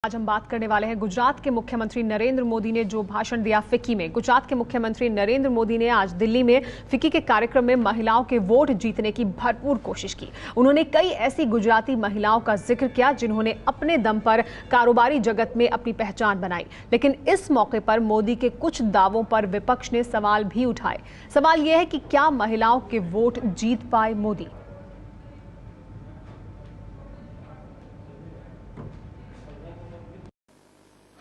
आज हम बात करने वाले हैं गुजरात के मुख्यमंत्री नरेंद्र मोदी ने जो भाषण दिया फिक्की में। गुजरात के मुख्यमंत्री नरेंद्र मोदी ने आज दिल्ली में फिक्की के कार्यक्रम में महिलाओं के वोट जीतने की भरपूर कोशिश की। उन्होंने कई ऐसी गुजराती महिलाओं का जिक्र किया जिन्होंने अपने दम पर कारोबारी जगत में अपनी पहचान बनाई। लेकिन इस मौके पर मोदी के कुछ दावों पर विपक्ष ने सवाल भी उठाए। सवाल यह है कि क्या महिलाओं के वोट जीत पाए मोदी?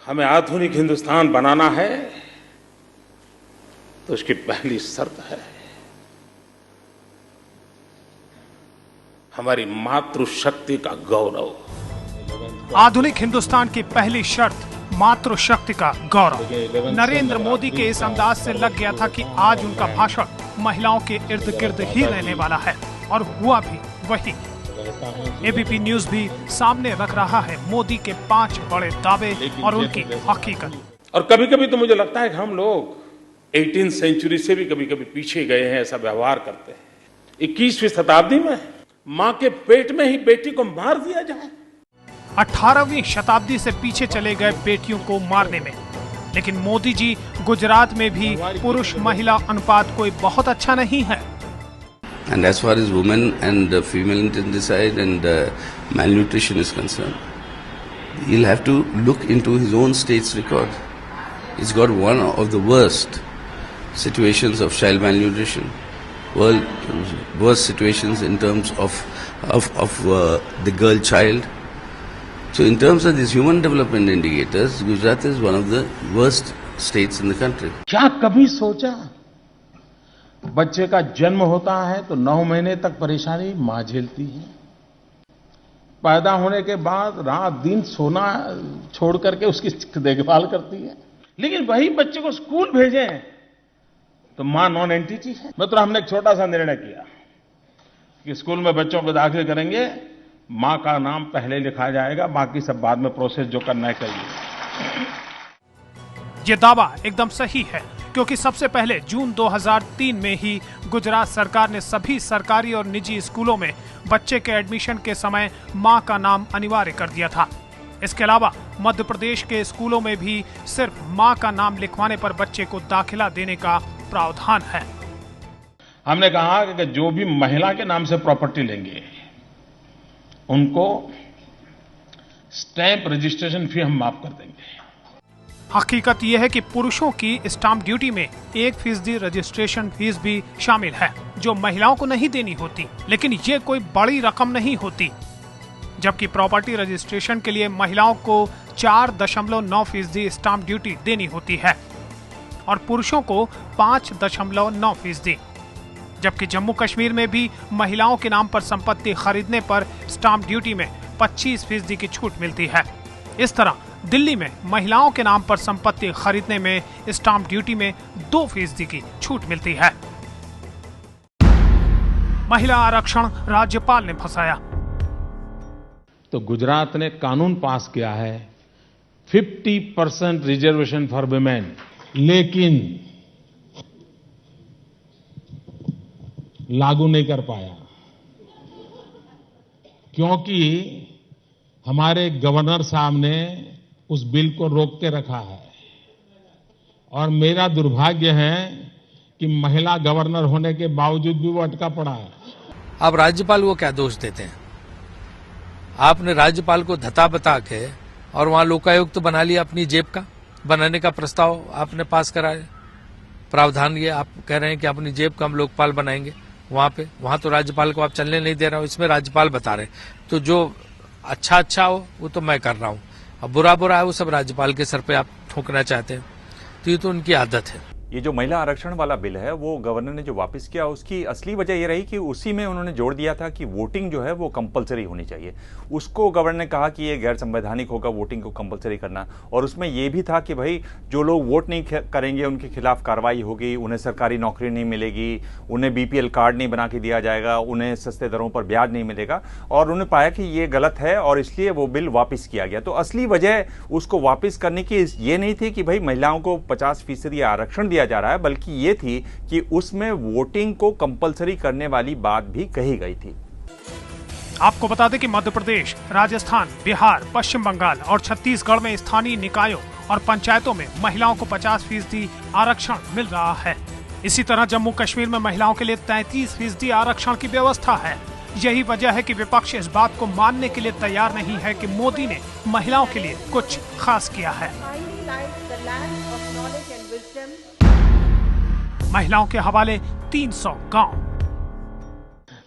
हमें आधुनिक हिंदुस्तान बनाना है तो उसकी पहली शर्त है हमारी मातृशक्ति का गौरव। आधुनिक हिंदुस्तान की पहली शर्त मातृशक्ति का गौरव। नरेंद्र मोदी के इस अंदाज से लग गया था कि आज उनका भाषण महिलाओं के इर्द गिर्द ही रहने वाला है, और हुआ भी वही। एबीपी न्यूज भी सामने रख रहा है मोदी के 5 बड़े दावे और उनकी हकीकत। और कभी कभी तो मुझे लगता है कि हम लोग 18वीं सेंचुरी से भी कभी कभी पीछे गए हैं, ऐसा व्यवहार करते हैं। 21वीं शताब्दी में मां के पेट में ही बेटी को मार दिया जाए। 18वीं शताब्दी से पीछे चले गए बेटियों को मारने में। लेकिन मोदी जी गुजरात में भी पुरुष महिला अनुपात कोई बहुत अच्छा नहीं है। And as far as women and female infanticide and malnutrition is concerned, he'll have to look into his own state's record. He's got one of the worst situations of child malnutrition, worst situations in terms of the girl child. So in terms of these human development indicators, Gujarat is one of the worst states in the country. क्या कभी सोचा बच्चे का जन्म होता है तो 9 महीने तक परेशानी मां झेलती है। पैदा होने के बाद रात दिन सोना छोड़ करके उसकी देखभाल करती है। लेकिन वही बच्चे को स्कूल भेजें तो मां नॉन एंटिटी है। मतलब हमने एक छोटा सा निर्णय किया कि स्कूल में बच्चों को दाखिल करेंगे, मां का नाम पहले लिखा जाएगा, बाकी सब बाद में प्रोसेस जो करना है करिए। ये दावा एकदम सही है, क्योंकि सबसे पहले जून 2003 में ही गुजरात सरकार ने सभी सरकारी और निजी स्कूलों में बच्चे के एडमिशन के समय मां का नाम अनिवार्य कर दिया था। इसके अलावा मध्य प्रदेश के स्कूलों में भी सिर्फ मां का नाम लिखवाने पर बच्चे को दाखिला देने का प्रावधान है। हमने कहा कि जो भी महिला के नाम से प्रॉपर्टी लेंगे उनको स्टैंप रजिस्ट्रेशन फी हम माफ कर देंगे। हकीकत यह है कि पुरुषों की स्टाम्प ड्यूटी में 1% रजिस्ट्रेशन फीस भी शामिल है, जो महिलाओं को नहीं देनी होती। लेकिन ये कोई बड़ी रकम नहीं होती। जबकि प्रॉपर्टी रजिस्ट्रेशन के लिए महिलाओं को 4.9% स्टाम्प ड्यूटी देनी होती है और पुरुषों को 5.9%। जबकि जम्मू कश्मीर में भी महिलाओं के नाम पर संपत्ति खरीदने पर स्टाम्प ड्यूटी में 25% की छूट मिलती है। इस तरह दिल्ली में महिलाओं के नाम पर संपत्ति खरीदने में स्टाम्प ड्यूटी में 2% की छूट मिलती है। महिला आरक्षण राज्यपाल ने फंसाया। तो गुजरात ने कानून पास किया है 50% रिजर्वेशन फॉर वुमेन, लेकिन लागू नहीं कर पाया क्योंकि हमारे गवर्नर साहब ने उस बिल को रोक के रखा है। और मेरा दुर्भाग्य है कि महिला गवर्नर होने के बावजूद भी वो अटका पड़ा है। अब राज्यपाल वो क्या दोष देते हैं? आपने राज्यपाल को धता बता के और वहां लोकायुक्त तो बना लिया, अपनी जेब का बनाने का प्रस्ताव आपने पास कराया। प्रावधान ये आप कह रहे हैं कि अपनी जेब का हम लोकपाल बनाएंगे। वहां तो राज्यपाल को आप चलने नहीं दे रहे हो, इसमें राज्यपाल बता रहे। तो जो अच्छा हो वो तो मैं कर रहा हूँ, अब बुरा है वो सब राज्यपाल के सर पे आप ठोकना चाहते हैं। तो ये तो उनकी आदत है। ये जो महिला आरक्षण वाला बिल है वो गवर्नर ने जो वापस किया, उसकी असली वजह ये रही कि उसी में उन्होंने जोड़ दिया था कि वोटिंग जो है वो कंपलसरी होनी चाहिए। उसको गवर्नर ने कहा कि ये गैर संवैधानिक होगा वोटिंग को कंपलसरी करना। और उसमें ये भी था कि भाई जो लोग वोट नहीं करेंगे उनके खिलाफ कार्रवाई होगी, उन्हें सरकारी नौकरी नहीं मिलेगी, उन्हें BPL कार्ड नहीं बना के दिया जाएगा, उन्हें सस्ते दरों पर ब्याज नहीं मिलेगा। और उन्होंने पाया कि ये गलत है और इसलिए वो बिल वापस किया गया। तो असली वजह उसको वापस करने की ये नहीं थी कि भाई महिलाओं को 50% आरक्षण दिया जा रहा है, बल्कि ये थी कि उसमें वोटिंग को कंपलसरी करने वाली बात भी कही गई थी। आपको बता दें कि मध्य प्रदेश, राजस्थान, बिहार, पश्चिम बंगाल और छत्तीसगढ़ में स्थानीय निकायों और पंचायतों में महिलाओं को 50% आरक्षण मिल रहा है। इसी तरह जम्मू कश्मीर में महिलाओं के लिए 33% आरक्षण की व्यवस्था है। यही वजह है कि विपक्ष इस बात को मानने के लिए तैयार नहीं है कि मोदी ने महिलाओं के लिए कुछ खास किया है। महिलाओं के हवाले 300 गांव।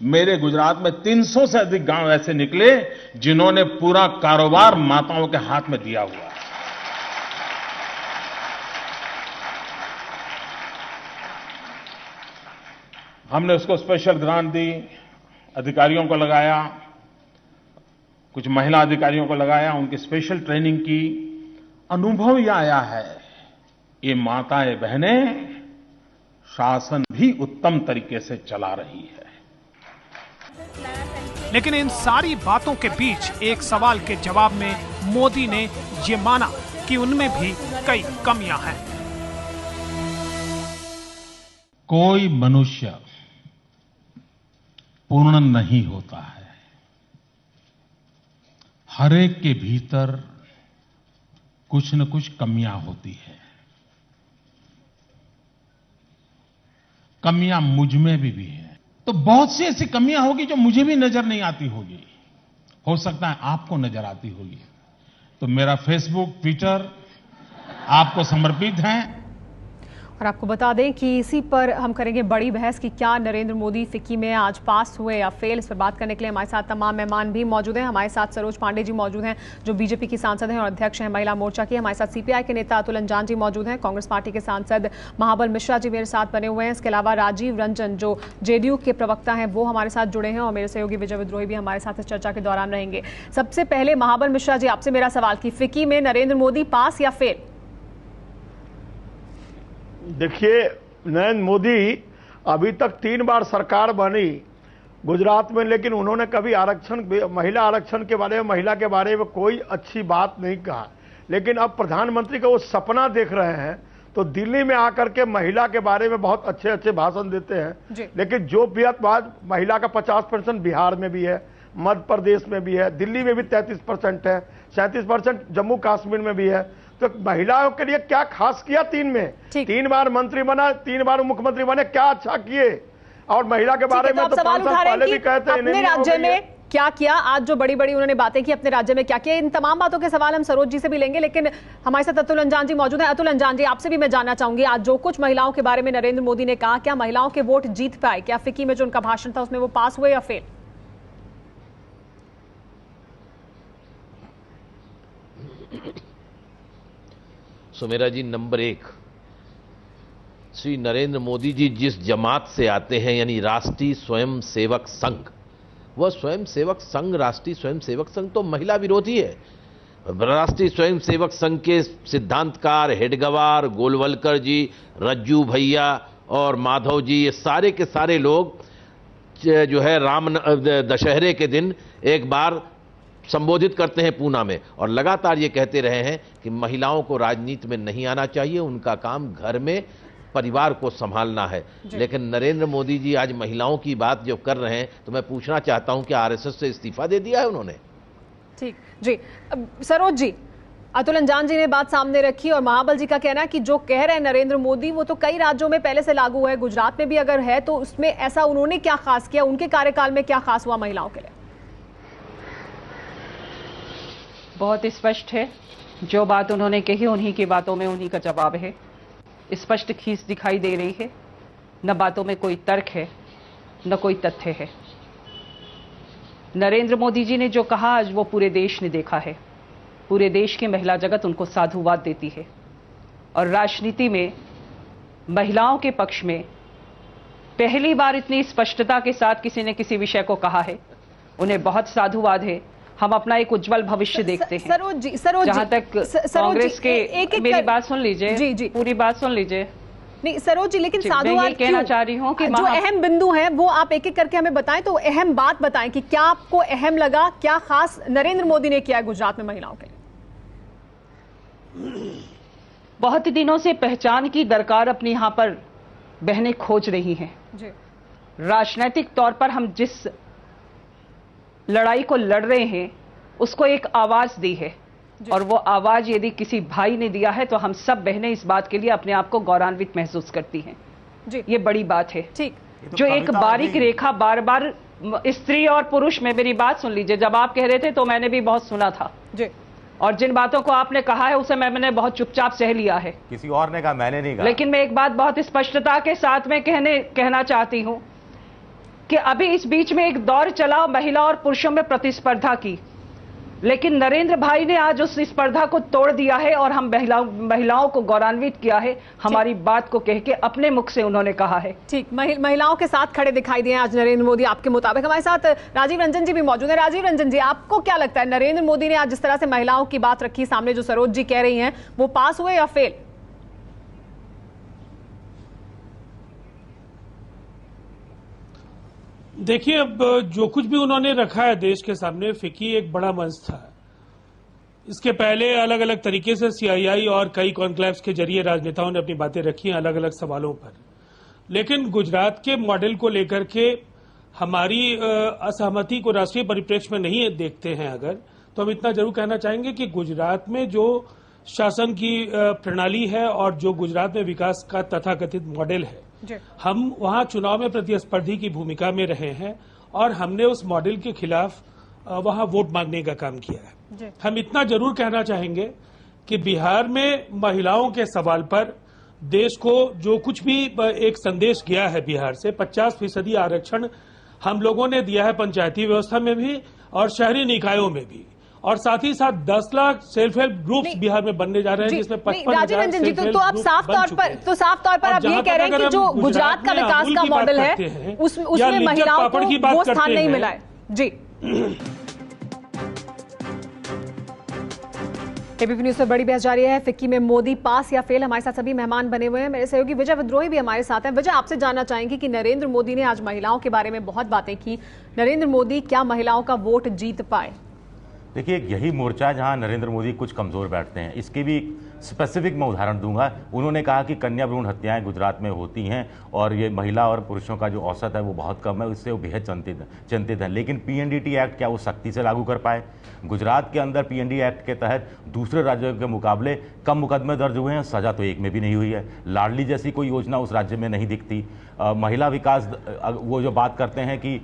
मेरे गुजरात में 300 से अधिक गांव ऐसे निकले जिन्होंने पूरा कारोबार माताओं के हाथ में दिया हुआ है। हमने उसको स्पेशल ग्रांट दी, अधिकारियों को लगाया, कुछ महिला अधिकारियों को लगाया, उनकी स्पेशल ट्रेनिंग की। अनुभव यह आया है, ये माताएं बहनें शासन भी उत्तम तरीके से चला रही है। लेकिन इन सारी बातों के बीच एक सवाल के जवाब में मोदी ने ये माना कि उनमें भी कई कमियां हैं। कोई मनुष्य पूर्ण नहीं होता है। हर एक के भीतर कुछ न कुछ कमियां होती है। कमियां मुझ में भी है, तो बहुत सी ऐसी कमियां होगी जो मुझे भी नजर नहीं आती होगी, हो सकता है आपको नजर आती होगी। तो मेरा फेसबुक, ट्विटर आपको समर्पित है। और आपको बता दें कि इसी पर हम करेंगे बड़ी बहस कि क्या नरेंद्र मोदी फिक्की में आज पास हुए या फेल। इस पर बात करने के लिए हमारे साथ तमाम मेहमान भी मौजूद हैं। हमारे साथ सरोज पांडे जी मौजूद हैं, जो बीजेपी की सांसद हैं और अध्यक्ष हैं महिला मोर्चा की। हमारे साथ सीपीआई के नेता अतुल अंजान जी मौजूद हैं। कांग्रेस पार्टी के सांसद महाबल मिश्रा जी मेरे साथ बने हुए हैं। इसके अलावा राजीव रंजन जो जेडीयू के प्रवक्ता हैं वो हमारे साथ जुड़े हैं और मेरे सहयोगी विजय विद्रोही भी हमारे साथ इस चर्चा के दौरान रहेंगे। सबसे पहले महाबल मिश्रा जी, आपसे मेरा सवाल कि फिक्की में नरेंद्र मोदी पास या फेल? देखिए, नरेंद्र मोदी अभी तक 3 बार सरकार बनी गुजरात में, लेकिन उन्होंने कभी महिला आरक्षण के बारे में, महिला के बारे में कोई अच्छी बात नहीं कहा। लेकिन अब प्रधानमंत्री का वो सपना देख रहे हैं तो दिल्ली में आकर के महिला के बारे में बहुत अच्छे अच्छे भाषण देते हैं। लेकिन जो बात महिला का 50% बिहार में भी है, मध्य प्रदेश में भी है, दिल्ली में भी 33% है, 37% जम्मू कश्मीर में भी है। तो महिलाओं के लिए क्या खास किया? 3 बार मंत्री बना, 3 बार मुख्यमंत्री बने, क्या अच्छा किए? और महिला के बारे में तो 5 साल पहले भी कहते हैं अपने राज्य में क्या किया। आज जो बड़ी बड़ी उन्होंने बातें की अपने राज्य में क्या किया, इन तमाम बातों के सवाल हम सरोज जी से भी लेंगे। लेकिन हमारे साथ अतुल अंजान जी मौजूद हैं। अतुल अंजान जी, आपसे भी मैं जानना चाहूंगी, आज जो कुछ महिलाओं के बारे में नरेंद्र मोदी ने कहा, क्या महिलाओं के वोट जीत पाए? क्या फिक्की में जो उनका भाषण था उसमें वो पास हुए या फेल? सुमेरा जी, नंबर 1, श्री नरेंद्र मोदी जी जिस जमात से आते हैं, यानी राष्ट्रीय स्वयं सेवक संघ, वह स्वयं सेवक संघ, राष्ट्रीय स्वयं सेवक संघ तो महिला विरोधी है। राष्ट्रीय स्वयं सेवक संघ के सिद्धांतकार हेडगवार, गोलवलकर जी, रज्जू भैया और माधव जी, ये सारे के सारे लोग जो है दशहरे के दिन एक बार संबोधित करते हैं पूना में, और लगातार ये कहते रहे हैं कि महिलाओं को राजनीति में नहीं आना चाहिए, उनका काम घर में परिवार को संभालना है। लेकिन नरेंद्र मोदी जी आज महिलाओं की बात जो कर रहे हैं, तो मैं पूछना चाहता हूं कि आरएसएस से इस्तीफा दे दिया है उन्होंने? ठीक जी, सरोज जी, अतुल अंजान जी ने बात सामने रखी और महाबल जी का कहना है कि जो कह रहे हैं नरेंद्र मोदी वो तो कई राज्यों में पहले से लागू है, गुजरात में भी अगर है तो उसमें ऐसा उन्होंने क्या खास किया, उनके कार्यकाल में क्या खास हुआ महिलाओं के लिए? बहुत स्पष्ट है, जो बात उन्होंने कही उन्हीं की बातों में उन्हीं का जवाब है। स्पष्ट खींच दिखाई दे रही है, न बातों में कोई तर्क है न कोई तथ्य है। नरेंद्र मोदी जी ने जो कहा आज वो पूरे देश ने देखा है। पूरे देश की महिला जगत उनको साधुवाद देती है और राजनीति में महिलाओं के पक्ष में पहली बार इतनी स्पष्टता के साथ किसी ने किसी विषय को कहा है। उन्हें बहुत साधुवाद है। हम अपना एक उज्जवल भविष्य देखते हैं। सरोज जी, जहां तक कांग्रेस के मेरी बात सुन लीजिए, जी, पूरी बात सुन लीजिए। नहीं सरोज जी, लेकिन साधुवाद कहना चाह रही हूँ कि जो अहम बिंदु हैं वो आप एक एक करके हमें बताएं, तो अहम बात बताएं कि क्या आपको अहम लगा, क्या खास नरेंद्र मोदी ने किया है गुजरात में महिलाओं के लिए? बहुत दिनों से पहचान की दरकार अपनी यहां पर बहनें खोज रही हैं। राजनीतिक तौर पर हम जिस लड़ाई को लड़ रहे हैं उसको एक आवाज दी है, और वो आवाज यदि किसी भाई ने दिया है तो हम सब बहनें इस बात के लिए अपने आप को गौरवान्वित महसूस करती हैं। जी, ये बड़ी बात है। ठीक, जो एक बारीक रेखा बार बार स्त्री और पुरुष में, मेरी बात सुन लीजिए, जब आप कह रहे थे तो मैंने भी बहुत सुना था जी, और जिन बातों को आपने कहा है उसे मैंने बहुत चुपचाप सह लिया है। किसी और ने कहा, मैंने नहीं कहा। लेकिन मैं एक बात बहुत स्पष्टता के साथ में कहना चाहती हूं कि अभी इस बीच में एक दौर चला महिला और पुरुषों में प्रतिस्पर्धा की, लेकिन नरेंद्र भाई ने आज उस स्पर्धा को तोड़ दिया है और हम महिलाओं को गौरवान्वित किया है। हमारी बात को कह के अपने मुख से उन्होंने कहा है। ठीक, महिलाओं के साथ खड़े दिखाई दिए आज नरेंद्र मोदी आपके मुताबिक। हमारे साथ राजीव रंजन जी भी मौजूद है। राजीव रंजन जी, आपको क्या लगता है नरेंद्र मोदी ने आज जिस तरह से महिलाओं की बात रखी सामने, जो सरोज जी कह रही हैं, वो पास हुए या फेल? देखिए, अब जो कुछ भी उन्होंने रखा है देश के सामने, फिक्की एक बड़ा मंच था। इसके पहले अलग अलग तरीके से सीआईआई और कई कॉन्क्लेव्स के जरिए राजनेताओं ने अपनी बातें रखी हैं अलग अलग सवालों पर, लेकिन गुजरात के मॉडल को लेकर के हमारी असहमति को राष्ट्रीय परिप्रेक्ष्य में नहीं देखते हैं अगर, तो हम इतना जरूर कहना चाहेंगे कि गुजरात में जो शासन की प्रणाली है और जो गुजरात में विकास का तथाकथित मॉडल है, हम वहां चुनाव में प्रतिस्पर्धी की भूमिका में रहे हैं और हमने उस मॉडल के खिलाफ वहां वोट मांगने का काम किया है। हम इतना जरूर कहना चाहेंगे कि बिहार में महिलाओं के सवाल पर देश को जो कुछ भी एक संदेश गया है बिहार से, 50% आरक्षण हम लोगों ने दिया है पंचायती व्यवस्था में भी और शहरी निकायों में भी, और साथ ही साथ 10 lakh self help groups Bihar में बनने जा रहे हैं, जिसमें 55,000 सेल्फ हेल्प आप साफ तौर पर आप ये कह रहे हैं कि जो गुजरात का विकास का मॉडल है उसमें महिलाओं को वो स्थान नहीं मिला है। जी, एबीपी न्यूज पर बड़ी बहस जारी है। फिक्की में मोदी पास या फेल। हमारे साथ सभी मेहमान बने हुए हैं। मेरे सहयोगी विजय विद्रोही भी हमारे साथ हैं। विजय, आपसे जानना चाहेंगे कि नरेंद्र मोदी ने आज महिलाओं के बारे में बहुत बातें की। नरेंद्र मोदी क्या महिलाओं का वोट जीत पाए? देखिए, यही मोर्चा है जहां नरेंद्र मोदी कुछ कमजोर बैठते हैं। इसके भी स्पेसिफिक मैं उदाहरण दूंगा। उन्होंने कहा कि कन्या भ्रूण हत्याएं गुजरात में होती हैं और ये महिला और पुरुषों का जो औसत है वो बहुत कम है, इससे वो बेहद चिंतित है। लेकिन पीएनडीटी एक्ट क्या वो सख्ती से लागू कर पाए? गुजरात के अंदर पीएनडी एक्ट के तहत दूसरे राज्यों के मुकाबले कम मुकदमे दर्ज हुए हैं, सजा तो एक में भी नहीं हुई है। लाडली जैसी कोई योजना उस राज्य में नहीं दिखती। महिला विकास, वो जो बात करते हैं कि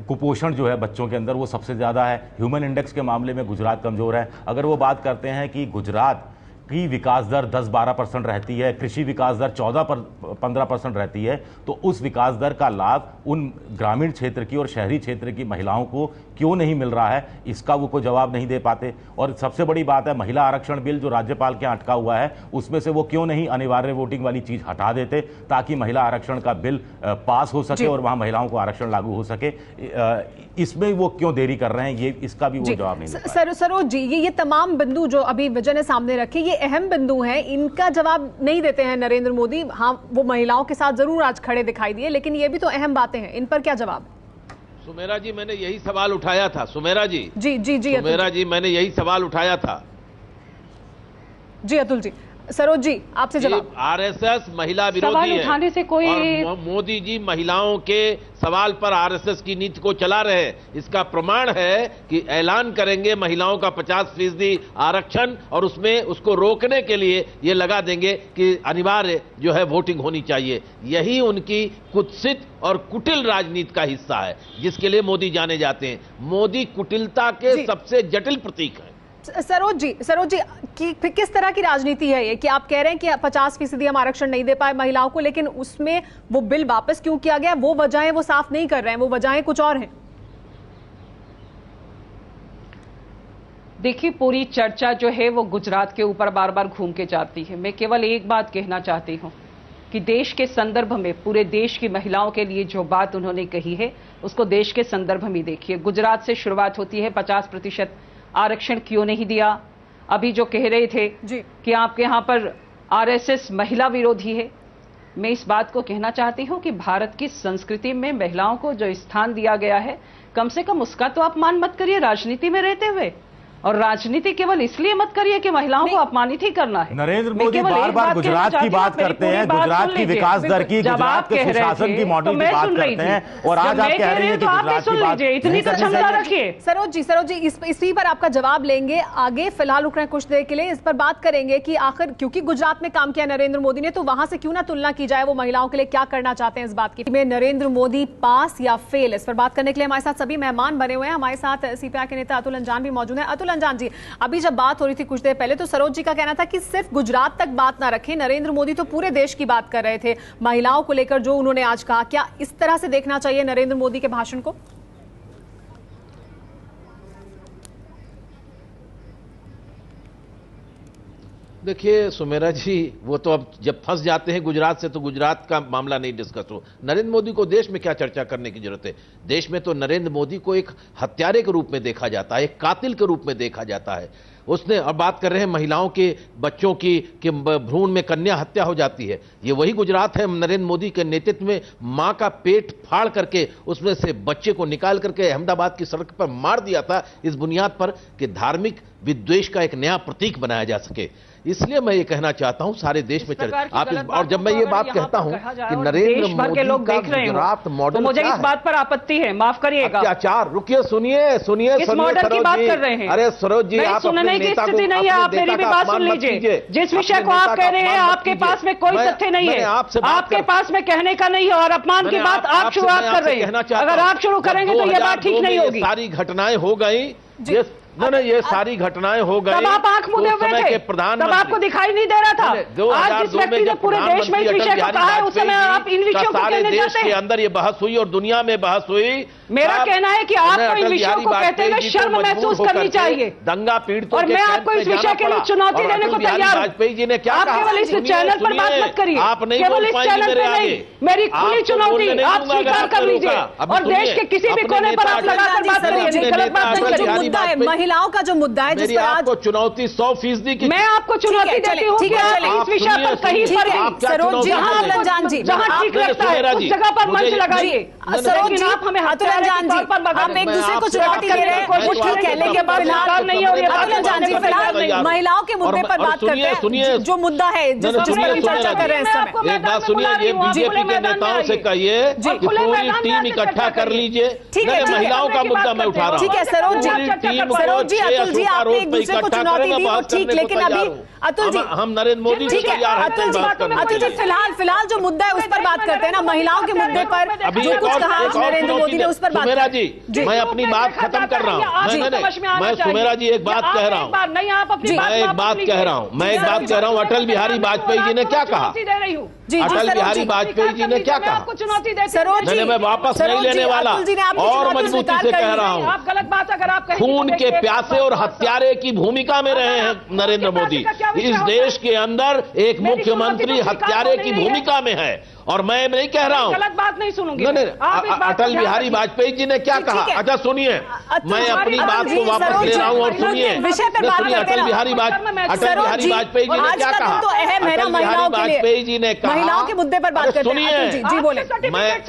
कुपोषण जो है बच्चों के अंदर वो सबसे ज़्यादा है। ह्यूमन इंडेक्स के मामले में गुजरात कमज़ोर है। अगर वो बात करते हैं कि गुजरात की विकास दर 10-12% रहती है, कृषि विकास दर 14-15% रहती है, तो उस विकास दर का लाभ उन ग्रामीण क्षेत्र की और शहरी क्षेत्र की महिलाओं को क्यों नहीं मिल रहा है, इसका वो कोई जवाब नहीं दे पाते। और सबसे बड़ी बात है, महिला आरक्षण बिल जो राज्यपाल के यहाँ अटका हुआ है, उसमें से वो क्यों नहीं अनिवार्य वोटिंग वाली चीज़ हटा देते, ताकि महिला आरक्षण का बिल पास हो सके और वहाँ महिलाओं को आरक्षण लागू हो सके। इसमें वो क्यों देरी कर रहे हैं, ये इसका भी वो जवाब नहीं दे पाए। सरोज जी, ये तमाम बिंदु जो अभी विजय ने सामने रखे, ये अहम बिंदु हैं, इनका जवाब नहीं देते हैं नरेंद्र मोदी। हाँ, वो महिलाओं के साथ जरूर आज खड़े दिखाई दिए, लेकिन ये भी तो अहम बातें हैं, इन पर क्या जवाब? सुमेरा जी, मैंने यही सवाल उठाया था। सुमेरा जी, सुमेरा जी, मैंने यही सवाल उठाया था। जी अतुल जी, सरोज जी आपसे जवाब। आरएसएस महिला विरोधी है उठाने से कोई, और मोदी जी महिलाओं के सवाल पर आरएसएस की नीति को चला रहे हैं। इसका प्रमाण है कि ऐलान करेंगे महिलाओं का 50% आरक्षण और उसमें उसको रोकने के लिए ये लगा देंगे कि अनिवार्य जो है वोटिंग होनी चाहिए। यही उनकी कुत्सित और कुटिल राजनीति का हिस्सा है, जिसके लिए मोदी जाने जाते हैं। मोदी कुटिलता के सबसे जटिल प्रतीक है। सरोज जी किस तरह की राजनीति है ये कि आप कह रहे हैं कि 50% हम आरक्षण नहीं दे पाए महिलाओं को, लेकिन उसमें वो बिल वापस क्यों किया गया, वो वजहें वो साफ नहीं कर रहे हैं, वो वजहें कुछ और हैं? देखिए, पूरी चर्चा जो है वो गुजरात के ऊपर बार बार घूम के जाती है। मैं केवल एक बात कहना चाहती हूं कि देश के संदर्भ में, पूरे देश की महिलाओं के लिए जो बात उन्होंने कही है उसको देश के संदर्भ में देखिए। गुजरात से शुरुआत होती है, 50% आरक्षण क्यों नहीं दिया। अभी जो कह रहे थे कि आपके यहां पर आरएसएस महिला विरोधी है, मैं इस बात को कहना चाहती हूं कि भारत की संस्कृति में महिलाओं को जो स्थान दिया गया है, कम से कम उसका तो अपमान मत करिए राजनीति में रहते हुए। और राजनीति केवल इसलिए मत करिए कि महिलाओं को अपमानित ही करना है। नरेंद्र मोदी बार बार गुजरात की बात करते हैं, गुजरात की विकास दर की, गुजरात के सुशासन की मॉडल की बात करते हैं, और आज आप कह रही हैं कि गुजरात की बात इतनी तो क्षमता रखिए। सरोज जी इसी पर आपका जवाब लेंगे आगे, फिलहाल रुक रहे हैं कुछ देर के लिए। इस पर बात करेंगे कि आखिर क्योंकि गुजरात में काम किया नरेंद्र मोदी ने, तो वहां से क्यों ना तुलना की जाए, वो महिलाओं के लिए क्या करना चाहते हैं इस बात की। में नरेंद्र मोदी पास या फेल, इस पर बात करने के लिए हमारे साथ सभी मेहमान बने हुए हैं। हमारे साथ सीपीआई के नेता अतुल अंजान भी मौजूद हैं। अतुल अंजान जी, अभी जब बात हो रही थी कुछ देर पहले, तो सरोज जी का कहना था कि सिर्फ गुजरात तक बात ना रखें, नरेंद्र मोदी तो पूरे देश की बात कर रहे थे महिलाओं को लेकर जो उन्होंने आज कहा। क्या इस तरह से देखना चाहिए नरेंद्र मोदी के भाषण को? देखिए सुमेरा जी, वो तो अब जब फंस जाते हैं गुजरात से तो गुजरात का मामला नहीं डिस्कस हो। नरेंद्र मोदी को देश में क्या चर्चा करने की जरूरत है? देश में तो नरेंद्र मोदी को एक हत्यारे के रूप में देखा जाता है, एक कातिल के रूप में देखा जाता है। उसने, अब बात कर रहे हैं महिलाओं के, बच्चों की कि भ्रूण में कन्या हत्या हो जाती है, ये वही गुजरात है नरेंद्र मोदी के नेतृत्व में। मां का पेट फाड़ करके उसमें से बच्चे को निकाल करके अहमदाबाद की सड़क पर मार दिया था, इस बुनियाद पर कि धार्मिक विद्वेष का एक नया प्रतीक बनाया जा सके। इसलिए मैं ये कहना चाहता हूं सारे देश में आप और जब मैं ये बात कहता हूं कि नरेंद्र मोदी का गुजरात मॉडल, मुझे इस बात पर आपत्ति है, माफ करिएगा। अत्याचार, रुकिए, सुनिए इस मॉडल की बात कर रहे हैं। अरे सरोज जी, आप सुनने की स्थिति नहीं है, आप मेरी भी बात सुन लीजिए। जिस विषय को आप कह रहे हैं आपके पास में कोई तथ्य नहीं है, आपके पास में कहने का नहीं है, और अपमान की बात आप शुरुआत कर रहे हैं। अगर आप शुरू करेंगे तो ये बात ठीक नहीं होगी। सारी घटनाएं हो गई, ये सारी घटनाएं हो गई, तब आप आंख मूंदे हुए थे, तब आपको दिखाई नहीं दे रहा था। आज जिस व्यक्ति ने पूरे देश में इस विषय को कहा है, उस समय आप इन विषयों को कहने जाते हैं। के अंदर ये बहस हुई और दुनिया में बहस हुई। मेरा कहना है कि आपको इन विषयों को कहते हुए शर्म महसूस करनी चाहिए। दंगा पीड़ितों, और मैं आपको इस विषय के लिए चुनौती देने को तैयार हूं। वाजपेयी जी ने क्या कहा? आप केवल इस चैनल पर बात मत करिए, केवल इस चैनल पर नहीं, मेरी खुली चुनौती आप स्वीकार कर लीजिए और देश के किसी भी कोने पर आप लगाकर बात करिए, गलत बात नहीं करिए। महिलाओं का जो मुद्दा है, जिस पर आपको चुनौती 100% की, मैं आपको चुनौती देती हूँ कि आप इस विषय पर कहीं पर सरोज जी, जहाँ ठीक लगता है उस जगह पर मंच लगाइए। सरोज जी, आप हमें हम एक दूसरे को चुनौती दे रहे हैं, वो ठीक है, लेकिन फिलहाल नहीं हो रही है। फिलहाल महिलाओं के मुद्दे पर बात करते हैं, जो मुद्दा है जिस पर हम चर्चा कर रहे हैं इस समय। एक बात सुनिए, ये बीजेपी के नेताओं से कहिए कि पूरी टीम इकट्ठा कर लीजिए। ठीक है, महिलाओं का मुद्दा मैं उठा रहा हूँ। ठीक है सरोज जी, अतुल जी, आपने एक दूसरे को चुनौती दी, वो ठीक, लेकिन अभी अतुल जी, हम नरेंद्र मोदी ठीक है, अतुल जी फिलहाल जो मुद्दा है उस पर बात करते हैं ना, महिलाओं के मुद्दे पर जो कुछ कहा नरेंद्र मोदी ने उस पर बात। सुमेरा जी, मैं अपनी बात खत्म कर रहा हूँ। मैं सुमेरा जी एक बात कह रहा हूँ, मैं एक बात कह रहा हूँ। अटल बिहारी वाजपेयी जी ने क्या कहा? अटल बिहारी वाजपेयी जी ने क्या कहा? सरोज जी, मैं वापस नहीं लेने वाला और मजबूती से कह रहा हूँ, आप गलत बात अगर आप खून के प्यासे और हत्यारे की भूमिका में रहे हैं नरेंद्र मोदी। इस देश के अंदर एक मुख्यमंत्री हत्यारे की भूमिका में है, और मैं नहीं कह रहा हूँ, गलत बात नहीं सुनूंगी। अटल बिहारी वाजपेयी जी ने क्या कहा? अच्छा सुनिए, मैं अपनी बात को वापस ले रहा हूँ और सुनिए, अटल बिहारी वाजपेयी जी ने क्या कहा? अटल बिहारी वाजपेयी जी ने कहा, महिलाओं के मुद्दे पर बात करते हैं। जी बोले। मैं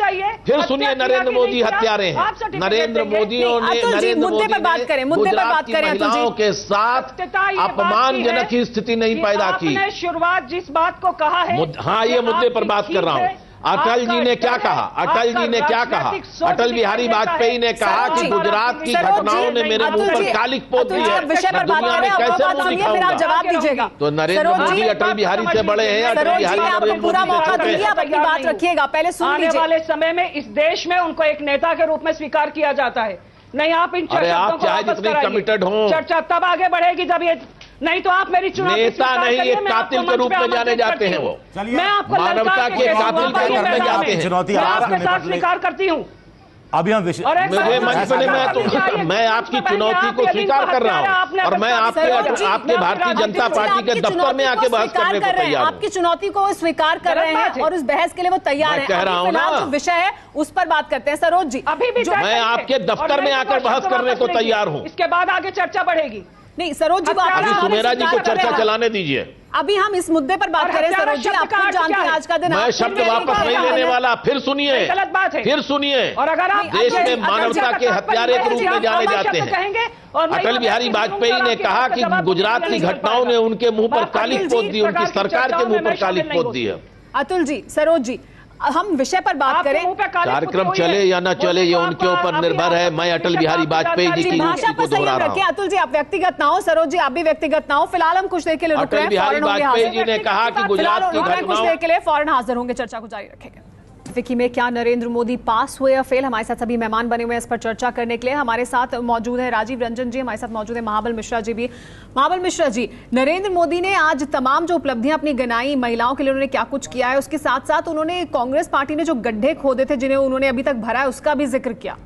फिर सुनिए, नरेंद्र मोदी हत्यारे हैं। नरेंद्र मोदी मुद्दे पर बात करें, मुद्दे पर बात करें। महिलाओं के साथ अपमानजनक की स्थिति नहीं पैदा की। शुरुआत जिस बात को कहा है, हाँ, ये मुद्दे पर बात कर रहा हूँ। अटल जी ने क्या कहा? अटल जी ने क्या कहा? अटल बिहारी वाजपेयी ने कहा कि गुजरात की घटनाओं ने मेरे मुंह पर कालिक पोत दी है, दुनिया में कैसे मुंह दिखाऊंगा? जवाब दीजिएगा। तो नरेंद्र मोदी अटल बिहारी से बड़े हैं, अटल बिहारी नरेंद्र पूरा मोदी मौका दीजिए, आप अपनी बात रखिएगा, पहले सुन लीजिए। आने वाले समय में इस देश में उनको एक नेता के रूप में स्वीकार किया जाता है। नहीं, आप इन चर्चाओं को वापस कराइए। चर्चा तब आगे बढ़ेगी जब ये, नहीं तो आप मेरी चुनौती नेता नहीं, ये कातिल के रूप में जाने जाते हैं। वो मैं आपको मानवता के कातिल के रूप में जाते हैं। चुनौती आपके साथ स्वीकार करती हूँ। अभी हम मैं आपकी चुनौती को स्वीकार कर रहा हूँ, और मैं आपके भारतीय जनता पार्टी के दफ्तर में आके बहस करने को तैयार हूँ। आपकी चुनौती को स्वीकार कर रहे हैं और उस बहस के लिए वो तैयार है। कह रहा हूँ ना, जो विषय है उस पर बात करते हैं। सरोज जी, अभी भी मैं आपके दफ्तर में आकर बहस करने को तैयार हूँ। इसके बाद आगे चर्चा बढ़ेगी। नहीं सरोज जी, अभी सुमेरा जी को चर्चा चलाने दीजिए। अभी हम इस मुद्दे पर बात करें सरोज जी, आप खुद जानते हैं आज का दिन मैं शब्द वापस नहीं लेने वाला। फिर सुनिए, गलत बात है, फिर सुनिए। और अगर आप देश में मानवता के हत्यारे के रूप में जाने जाते हैं। अटल बिहारी वाजपेयी ने कहा कि गुजरात की घटनाओं ने उनके मुंह पर कालिख पोत दी, उनकी सरकार के मुंह पर कालिख पोत दी है। अतुल जी, सरोज जी, हम विषय पर बात करें। कार्यक्रम चले या न चले ये उनके ऊपर निर्भर है। मैं अटल बिहारी वाजपेयी जी की भाषा पर संयम रखें। अतुल जी, आप व्यक्तिगत ना हो, सरोज जी आप भी व्यक्तिगत ना हो। फिलहाल हम कुछ देर के लिए रुक रहे हैं। अटल बिहारी वाजपेयी जी ने कहा कि गुजरात की घटनाओं, कुछ देर के लिए फौरन हाजिर होंगे, चर्चा को जारी रखेंगे। फिक्की में क्या नरेंद्र मोदी पास हुए या फेल, हमारे साथ सभी मेहमान बने हुए हैं इस पर चर्चा करने के लिए। हमारे साथ मौजूद है राजीव रंजन जी, हमारे साथ मौजूद है महाबल मिश्रा जी भी। महाबल मिश्रा जी, नरेंद्र मोदी ने आज तमाम जो उपलब्धियां अपनी गिनाई, महिलाओं के लिए उन्होंने क्या कुछ किया है, उसके साथ साथ उन्होंने कांग्रेस पार्टी ने जो गड्ढे खोदे थे जिन्हें उन्होंने अभी तक भरा है उसका भी जिक्र किया।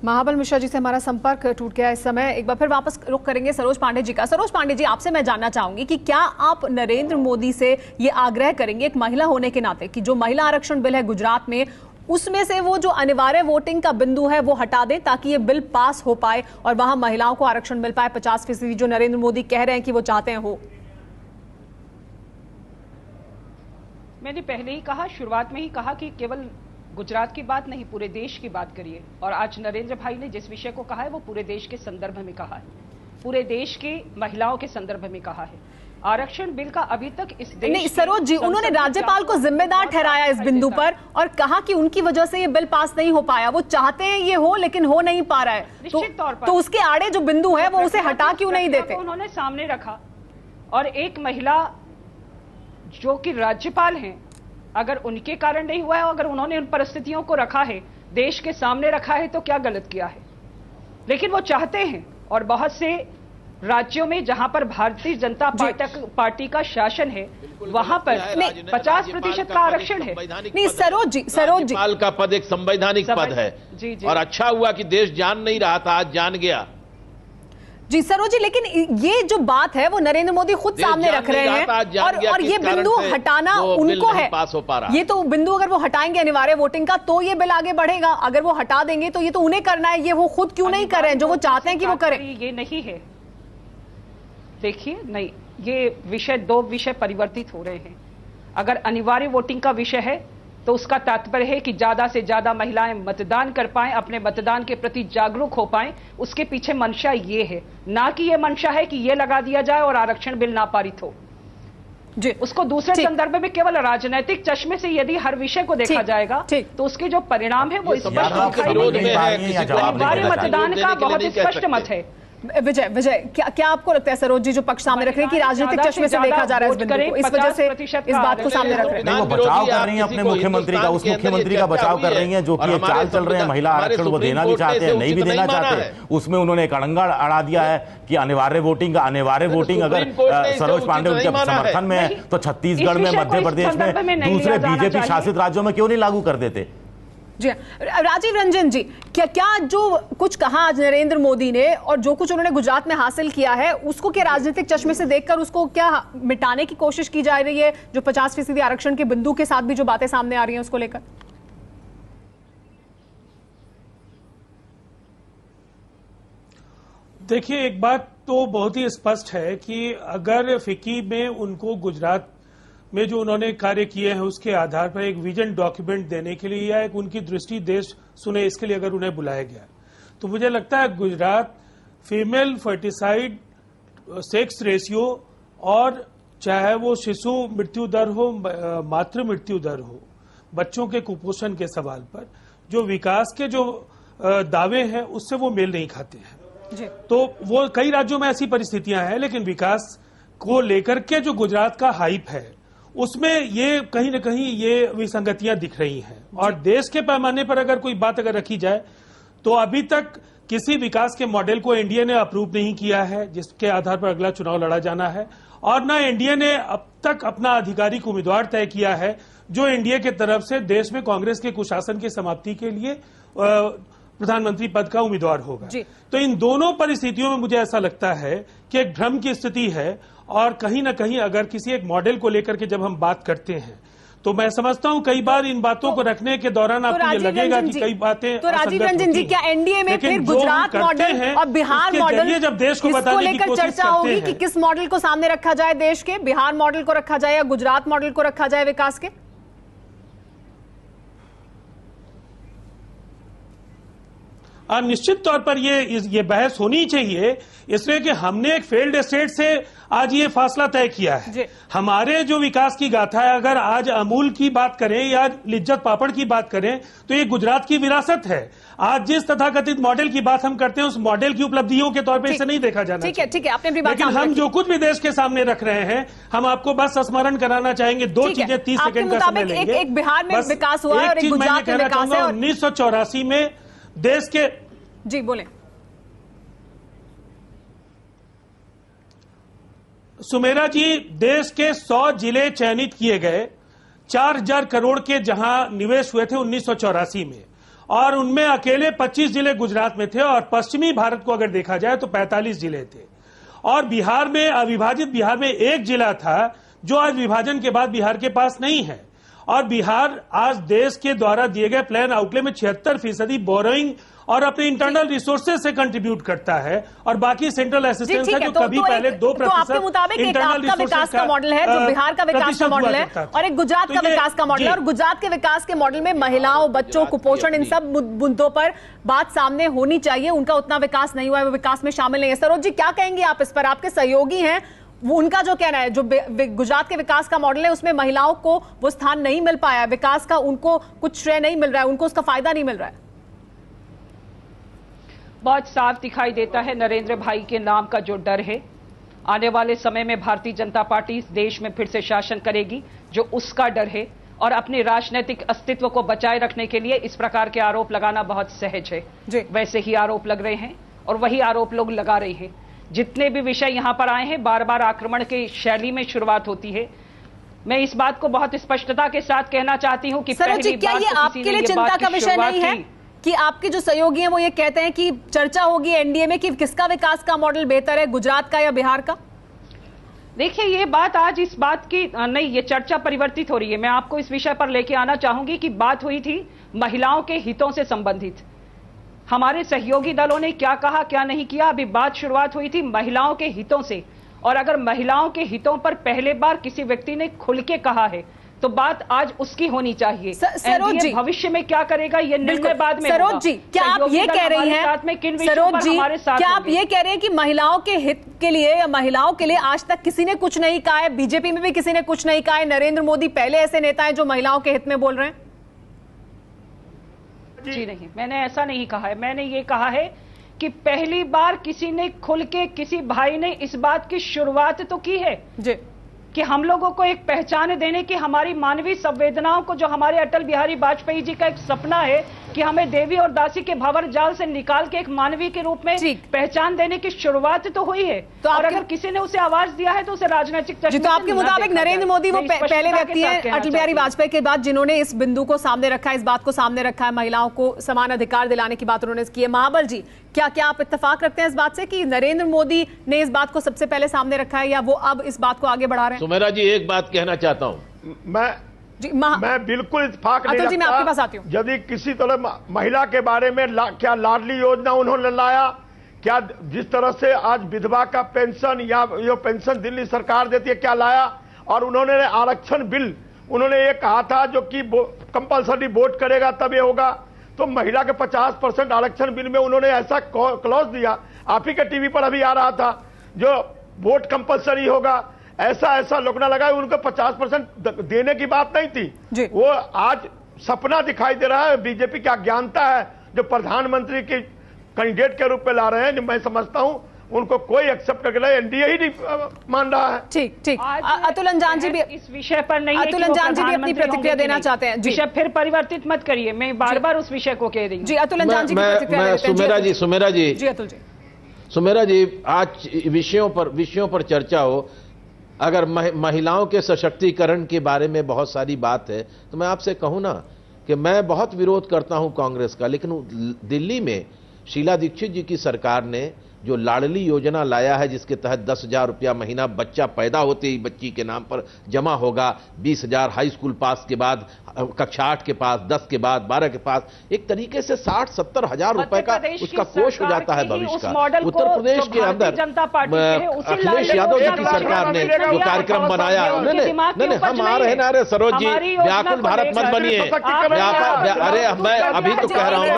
महाबल मिश्रा जी से हमारा संपर्क टूट गया इस समय। एक बार फिर वापस रुख करेंगे सरोज पांडे जी का। सरोज पांडे जी, आपसे मैं जानना चाहूंगी कि क्या आप नरेंद्र मोदी से ये आग्रह करेंगे एक महिला होने के नाते कि जो महिला आरक्षण बिल है गुजरात में, उसमें से वो जो अनिवार्य वोटिंग का बिंदु है वो हटा दें ताकि ये बिल पास हो पाए और वहां महिलाओं को आरक्षण मिल पाए 50% जो नरेंद्र मोदी कह रहे हैं कि वो चाहते हैं हो? मैंने पहले ही कहा, शुरुआत में ही कहा कि केवल गुजरात की बात नहीं, पूरे देश की बात करिए। और आज नरेंद्र भाई ने जिस विषय को कहा है वो पूरे देश के संदर्भ में कहा है, पूरे देश की महिलाओं के संदर्भ में कहा है। आरक्षण बिल का अभी तक इस देश नहीं सरोज जी, उन्होंने राज्यपाल को जिम्मेदार ठहराया इस बिंदु पर और कहा कि उनकी वजह से ये बिल पास नहीं हो पाया। वो चाहते हैं ये हो लेकिन हो नहीं पा रहा है। निश्चित तौर पर तो उसके आड़े जो बिंदु है वो उसे हटा क्यों नहीं देते? उन्होंने सामने रखा। और एक महिला जो कि राज्यपाल हैं, अगर उनके कारण नहीं हुआ है, अगर उन्होंने उन परिस्थितियों को रखा है, देश के सामने रखा है, तो क्या गलत किया है? लेकिन वो चाहते हैं। और बहुत से राज्यों में जहां पर भारतीय जनता पार्टी का शासन है वहां पर 50% का आरक्षण है। नहीं सरोज जी, राज्यपाल का पद एक संवैधानिक पद है। जी जी। और अच्छा हुआ कि देश जान नहीं रहा था, आज जान गया। जी सरोज जी, लेकिन ये जो बात है वो नरेंद्र मोदी खुद सामने रख रहे हैं और ये बिंदु हटाना उनको है। पास हो पा रहा ये तो बिंदु अगर वो हटाएंगे अनिवार्य वोटिंग का तो ये बिल आगे बढ़ेगा। अगर वो हटा देंगे तो ये तो उन्हें करना है, ये वो खुद क्यों नहीं कर रहे हैं जो वो चाहते हैं कि वो करें? ये नहीं है, देखिए, नहीं, ये विषय, दो विषय परिवर्तित हो रहे हैं। अगर अनिवार्य वोटिंग का विषय है तो उसका तात्पर्य है कि ज्यादा से ज्यादा महिलाएं मतदान कर पाएं, अपने मतदान के प्रति जागरूक हो पाएं। उसके पीछे मंशा ये है, ना कि ये मंशा है कि ये लगा दिया जाए और आरक्षण बिल ना पारित हो जी। उसको दूसरे संदर्भ में केवल राजनीतिक चश्मे से यदि हर विषय को देखा जाएगा तो उसके जो परिणाम है वो स्पष्ट दिखाई देंगे। अनिवार्य मतदान का बहुत स्पष्ट मत है। विजय, क्या आपको लगता है सरोज जी जो पक्ष सामने रख रहे हैं कि राजनीतिक चश्मे से देखा जा रहा है इस बिंदु को, इस वजह से इस बात को सामने रख रहे हैं? वो बचाव कर रही हैं अपने मुख्यमंत्री का, उस मुख्यमंत्री का बचाव कर रही हैं जो कि चाल चल रहे हैं। महिला आरक्षण वो देना भी चाहते हैं, नहीं भी देना चाहते। उसमें उन्होंने एक अड़ंगा अड़ा दिया है कि अनिवार्य वोटिंग अगर सरोज पांडे उनके समर्थन में है तो छत्तीसगढ़ में, मध्य प्रदेश में, दूसरे बीजेपी शासित राज्यों में क्यों नहीं लागू कर देते? जी राजीव रंजन जी, क्या जो कुछ कहा आज नरेंद्र मोदी ने और जो कुछ उन्होंने गुजरात में हासिल किया है उसको क्या राजनीतिक चश्मे से देखकर उसको क्या मिटाने की कोशिश की जा रही है, जो 50% आरक्षण के बिंदु के साथ भी जो बातें सामने आ रही हैं उसको लेकर? देखिए, एक बात तो बहुत ही स्पष्ट है कि अगर फिक्की में उनको गुजरात में जो उन्होंने कार्य किए हैं उसके आधार पर एक विजन डॉक्यूमेंट देने के लिए या एक उनकी दृष्टि देश सुने इसके लिए अगर उन्हें बुलाया गया तो मुझे लगता है Gujarat female foeticide sex ratio और चाहे वो शिशु मृत्यु दर हो, मातृ मृत्यु दर हो, बच्चों के कुपोषण के सवाल पर जो विकास के जो दावे हैं उससे वो मेल नहीं खाते हैं। तो वो कई राज्यों में ऐसी परिस्थितियां हैं, लेकिन विकास को लेकर के जो गुजरात का हाइप है उसमें ये कहीं न कहीं ये विसंगतियां दिख रही हैं। और देश के पैमाने पर अगर कोई बात अगर रखी जाए तो अभी तक किसी विकास के मॉडल को एनडीए ने अप्रूव नहीं किया है जिसके आधार पर अगला चुनाव लड़ा जाना है, और न एनडीए ने अब तक अपना आधिकारिक उम्मीदवार तय किया है जो एनडीए के तरफ से देश में कांग्रेस के कुशासन की समाप्ति के लिए प्रधानमंत्री पद का उम्मीदवार होगा। तो इन दोनों परिस्थितियों में मुझे ऐसा लगता है कि एक भ्रम की स्थिति है और कहीं ना कहीं अगर किसी एक मॉडल को लेकर के जब हम बात करते हैं तो मैं समझता हूं कई बार इन बातों को रखने के दौरान आपको ये लगेगा कि कई बातें तो राजीव रंजन जी, क्या एनडीए में फिर गुजरात मॉडल और बिहार मॉडल जब देश को बताने की लेकर कोशिश चर्चा होगी कि किस मॉडल को सामने रखा जाए, देश के बिहार मॉडल को रखा जाए या गुजरात मॉडल को रखा जाए विकास के? निश्चित तौर पर ये बहस होनी चाहिए, इसलिए कि हमने एक फेल्ड स्टेट से आज ये फासला तय किया है। हमारे जो विकास की गाथा है, अगर आज अमूल की बात करें या लिज्जत पापड़ की बात करें तो ये गुजरात की विरासत है। आज जिस तथाकथित मॉडल की बात हम करते हैं उस मॉडल की उपलब्धियों के तौर पर इसे नहीं देखा जाना। ठीक है, आपने अपनी बात, लेकिन हम जो कुछ भी देश के सामने रख रहे हैं, हम आपको बस स्मरण कराना चाहेंगे। 2 चीजें 30 सेकंड का समय लेंगे। एक बिहार में विकास हुआ और एक गुजरात में विकास है। 1984 में देश के, जी बोले सुमेरा जी, देश के 100 जिले चयनित किए गए, 4000 करोड़ के जहां निवेश हुए थे 1984 में, और उनमें अकेले 25 जिले गुजरात में थे और पश्चिमी भारत को अगर देखा जाए तो 45 जिले थे। और बिहार में, अविभाजित बिहार में एक जिला था जो आज विभाजन के बाद बिहार के पास नहीं है। और बिहार आज देश के द्वारा दिए गए प्लान आउटले में 76% बोरोइंग और अपने इंटरनल रिसोर्सेज से कंट्रीब्यूट करता है, और बाकी सेंट्रल असिस्टेंस है जो कभी पहले 2%। तो आपके मुताबिक एक आपका विकास का मॉडल है, जो बिहार का विकास का मॉडल है, और एक गुजरात का विकास का मॉडल है। और गुजरात के विकास के मॉडल में महिलाओं, बच्चों, कुपोषण, इन सब मुद्दों पर बात सामने होनी चाहिए। उनका उतना विकास नहीं हुआ है, वो विकास में शामिल नहीं है। सरोज जी, क्या कहेंगे आप इस पर? आपके सहयोगी हैं, वो उनका जो कहना है, जो गुजरात के विकास का मॉडल है उसमें महिलाओं को वो स्थान नहीं मिल पाया, विकास का उनको कुछ श्रेय नहीं मिल रहा है, उनको उसका फायदा नहीं मिल रहा है। बहुत साफ दिखाई देता है नरेंद्र भाई के नाम का जो डर है, आने वाले समय में भारतीय जनता पार्टी इस देश में फिर से शासन करेगी, जो उसका डर है। और अपने राजनीतिक अस्तित्व को बचाए रखने के लिए इस प्रकार के आरोप लगाना बहुत सहज है। वैसे ही आरोप लग रहे हैं और वही आरोप लोग लगा रहे हैं। जितने भी विषय यहां पर आए हैं, बार बार आक्रमण की शैली में शुरुआत होती है। मैं इस बात को बहुत स्पष्टता के साथ कहना चाहती हूं कि पहली क्या ये आपके लिए चिंता का विषय नहीं है कि आपके जो सहयोगी हैं वो ये कहते हैं कि चर्चा होगी एनडीए में कि किसका विकास का मॉडल बेहतर है, गुजरात का या बिहार का? देखिए, ये बात आज इस बात की नहीं, ये चर्चा परिवर्तित हो रही है। मैं आपको इस विषय पर लेके आना चाहूंगी कि बात हुई थी महिलाओं के हितों से संबंधित। हमारे सहयोगी दलों ने क्या कहा, क्या नहीं किया, अभी बात शुरुआत हुई थी महिलाओं के हितों से। और अगर महिलाओं के हितों पर पहले बार किसी व्यक्ति ने खुल के कहा है तो बात आज उसकी होनी चाहिए। सरोज जी, भविष्य में क्या करेगा ये निर्णय बाद में। सरोज जी, क्या आप ये कह रही हैं, सरोज जी, क्या आप ये कह रहे हैं कि महिलाओं के हित के लिए या महिलाओं के लिए आज तक किसी ने कुछ नहीं कहा है? बीजेपी में भी किसी ने कुछ नहीं कहा है? नरेंद्र मोदी पहले ऐसे नेता हैं जो महिलाओं के हित में बोल रहे हैं? जी नहीं, मैंने ऐसा नहीं कहा है। मैंने ये कहा है कि पहली बार किसी ने खुल के, किसी भाई ने इस बात की शुरुआत तो की है जी कि हम लोगों को एक पहचान देने की, हमारी मानवीय संवेदनाओं को, जो हमारे अटल बिहारी वाजपेयी जी का एक सपना है कि हमें देवी और दासी के भंवर जाल से निकाल के एक मानवीय के रूप में पहचान देने की शुरुआत तो हुई है। तो और अगर किसी ने उसे आवाज दिया है तो उसे राजनीतिक तो आपके मुताबिक नरेंद्र मोदी वो पहले व्यक्ति हैं अटल बिहारी वाजपेयी के बाद जिन्होंने इस बिंदु को सामने रखा है, इस बात को सामने रखा है, महिलाओं को समान अधिकार दिलाने की बात उन्होंने की है। महाबल जी, क्या आप इत्तेफाक रखते हैं इस बात से कि नरेंद्र मोदी ने इस बात को सबसे पहले सामने रखा है या वो अब इस बात को आगे बढ़ा रहे हैं? सुमेरा जी, एक बात कहना चाहता हूं मैं बिल्कुल इत्तेफाक नहीं रखता। मैं आपके पास आती हूं। यदि किसी तरह महिला के बारे में क्या लाडली योजना उन्होंने लाया, क्या जिस तरह से आज विधवा का पेंशन या जो पेंशन दिल्ली सरकार देती है क्या लाया, और उन्होंने आरक्षण बिल उन्होंने ये कहा था जो कि कंपल्सरी वोट करेगा तब ये होगा, तो महिला के 50% आरक्षण बिल में उन्होंने ऐसा क्लॉज दिया, आप ही के टीवी पर अभी आ रहा था, जो वोट कंपल्सरी होगा, ऐसा लोकना लगाए, उनको 50% देने की बात नहीं थी। वो आज सपना दिखाई दे रहा है। बीजेपी की अज्ञानता है जो प्रधानमंत्री की कैंडिडेट के रूप में ला रहे हैं। मैं समझता हूं उनको कोई एक्सेप्ट करके नहीं, एनडीए ही नहीं मान रहा है। ठीक। अतुल अंजान जी भी इस विषय पर नहीं, अतुल अंजान जी भी अपनी प्रतिक्रिया देना चाहते हैं। विषय फिर परिवर्तित मत करिए, मैं बार बार उस विषय को कह रही हूँ। जी अतुल अंजान जी की प्रतिक्रिया देते हैं। सुमेरा जी, आज विषयों पर चर्चा हो, अगर महिलाओं के सशक्तिकरण के बारे में बहुत सारी बात है, तो मैं आपसे कहूं ना कि मैं बहुत विरोध करता हूं कांग्रेस का, लेकिन दिल्ली में शीला दीक्षित जी की सरकार ने जो लाडली योजना लाया है, जिसके तहत 10,000 रुपया महीना बच्चा पैदा होते ही बच्ची के नाम पर जमा होगा, 20,000 हाई स्कूल पास के बाद, कक्षा 8 के पास, 10 के बाद, 12 के पास, एक तरीके से 60-70 हजार रुपए का उसका कोष हो जाता है भविष्य का। उत्तर प्रदेश के अंदर अखिलेश यादव जी की सरकार ने जो कार्यक्रम बनाया, नहीं हम आ रहे ना, अरे सरोज जी व्याकुल भारत मत बनिए, अरे मैं अभी तो कह रहा हूँ ना,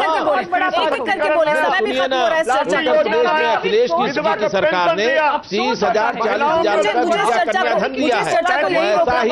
सुनिए ना, उत्तर प्रदेश में अखिलेश की सरकार ने 30,000 40,000 रुपया विद्या कन्या धन दिया है, वैसा ही